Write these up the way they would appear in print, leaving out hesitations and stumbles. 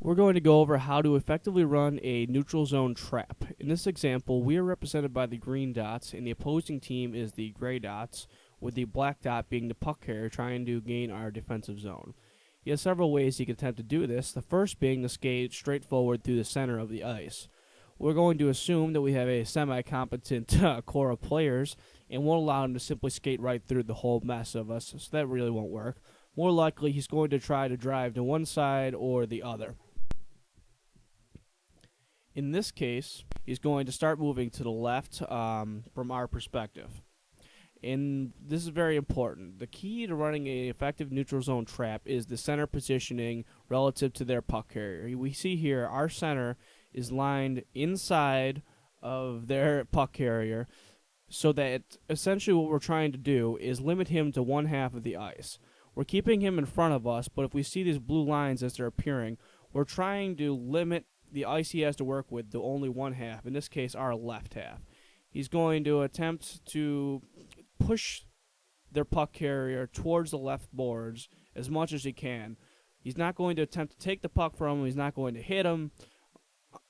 We're going to go over how to effectively run a neutral zone trap. In this example, we are represented by the green dots, and the opposing team is the gray dots, with the black dot being the puck carrier trying to gain our defensive zone. He has several ways he can attempt to do this, the first being to skate straight forward through the center of the ice. We're going to assume that we have a semi-competent core of players, and won't allow him to simply skate right through the whole mess of us, so that really won't work. More likely, he's going to try to drive to one side or the other. In this case, he's going to start moving to the left from our perspective. And this is very important. The key to running an effective neutral zone trap is the center positioning relative to their puck carrier. We see here our center is lined inside of their puck carrier, so that essentially what we're trying to do is limit him to one half of the ice. We're keeping him in front of us, but if we see these blue lines as they're appearing, we're trying to limit the ice he has to work with to only one half, in this case our left half. He's going to attempt to push their puck carrier towards the left boards as much as he can. He's not going to attempt to take the puck from him, he's not going to hit him.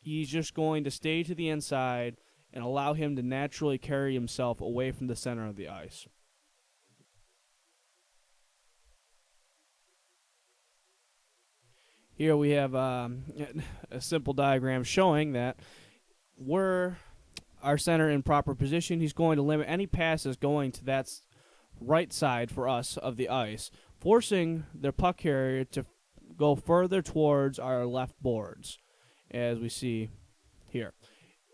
He's just going to stay to the inside and allow him to naturally carry himself away from the center of the ice. Here we have a simple diagram showing that we're our center in proper position. He's going to limit any passes going to that right side for us of the ice, forcing their puck carrier to go further towards our left boards, as we see here.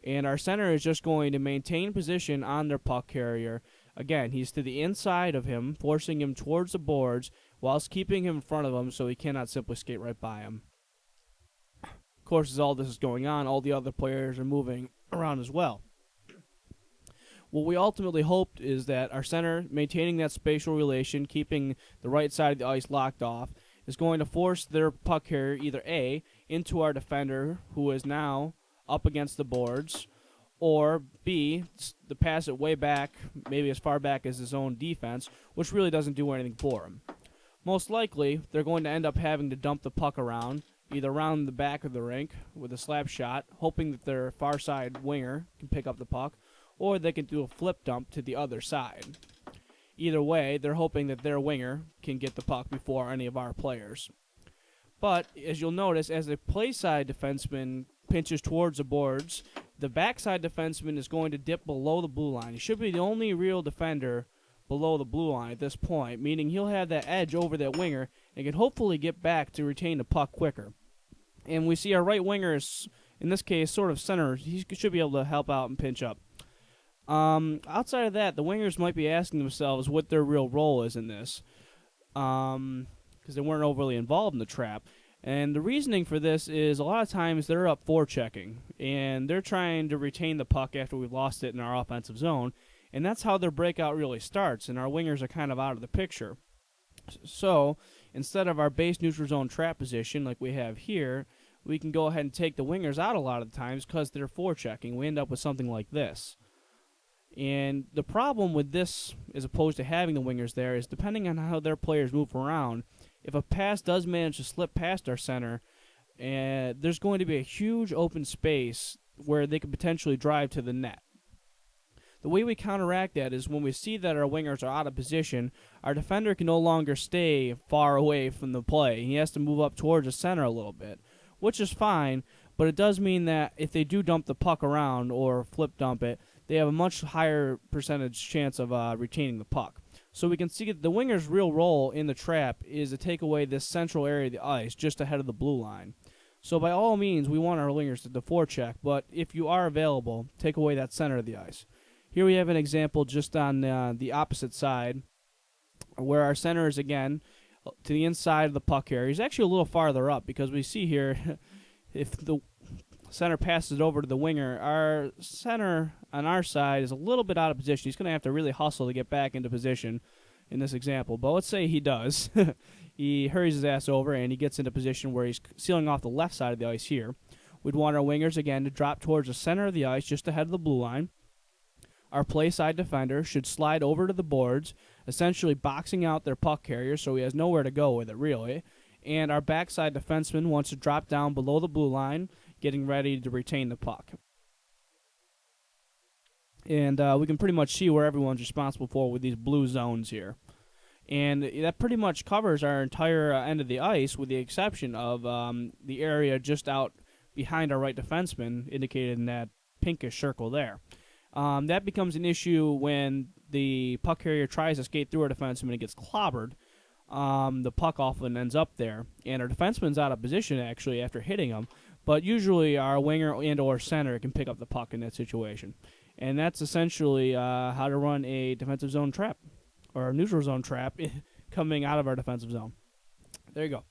And our center is just going to maintain position on their puck carrier. Again, he's to the inside of him, forcing him towards the boards, whilst keeping him in front of him so he cannot simply skate right by him. Of course, as all this is going on, all the other players are moving around as well. What we ultimately hoped is that our center, maintaining that spatial relation, keeping the right side of the ice locked off, is going to force their puck carrier either A, into our defender, who is now up against the boards, or B, to pass it way back, maybe as far back as his own defense, which really doesn't do anything for him. Most likely, they're going to end up having to dump the puck around, either around the back of the rink with a slap shot, hoping that their far side winger can pick up the puck, or they can do a flip dump to the other side. Either way, they're hoping that their winger can get the puck before any of our players. But, as you'll notice, as the play side defenseman pinches towards the boards, the backside defenseman is going to dip below the blue line. He should be the only real defender below the blue line at this point, meaning he'll have that edge over that winger and can hopefully get back to retain the puck quicker. And we see our right winger is, in this case, sort of center. He should be able to help out and pinch up. Outside of that, the wingers might be asking themselves what their real role is in this, because they weren't overly involved in the trap. And the reasoning for this is a lot of times they're up forechecking, and they're trying to retain the puck after we've lost it in our offensive zone, and that's how their breakout really starts, and our wingers are kind of out of the picture. So, instead of our base neutral zone trap position like we have here, we can go ahead and take the wingers out a lot of the times because they're forechecking. We end up with something like this. And the problem with this, as opposed to having the wingers there, is depending on how their players move around, if a pass does manage to slip past our center, there's going to be a huge open space where they could potentially drive to the net. The way we counteract that is when we see that our wingers are out of position, our defender can no longer stay far away from the play. He has to move up towards the center a little bit, which is fine, but it does mean that if they do dump the puck around or flip dump it, they have a much higher percentage chance of retaining the puck. So we can see that the winger's real role in the trap is to take away this central area of the ice just ahead of the blue line. So by all means, we want our wingers to forecheck, but if you are available, take away that center of the ice. Here we have an example just on the opposite side, where our center is, again, to the inside of the puck carrier. He's actually a little farther up, because we see here, if the center passes it over to the winger, our center on our side is a little bit out of position. He's going to have to really hustle to get back into position in this example. But let's say he does. He hurries his ass over, and he gets into position where he's sealing off the left side of the ice here. We'd want our wingers, again, to drop towards the center of the ice, just ahead of the blue line. Our play side defender should slide over to the boards, essentially boxing out their puck carrier so he has nowhere to go with it, really. and our backside defenseman wants to drop down below the blue line, getting ready to retain the puck. And we can pretty much see where everyone's responsible for with these blue zones here. And that pretty much covers our entire end of the ice, with the exception of the area just out behind our right defenseman, indicated in that pinkish circle there. That becomes an issue when the puck carrier tries to skate through our defenseman and gets clobbered. The puck often ends up there, and our defenseman's out of position, actually, after hitting him. But usually our winger and or center can pick up the puck in that situation. And that's essentially how to run a defensive zone trap, or a neutral zone trap coming out of our defensive zone. There you go.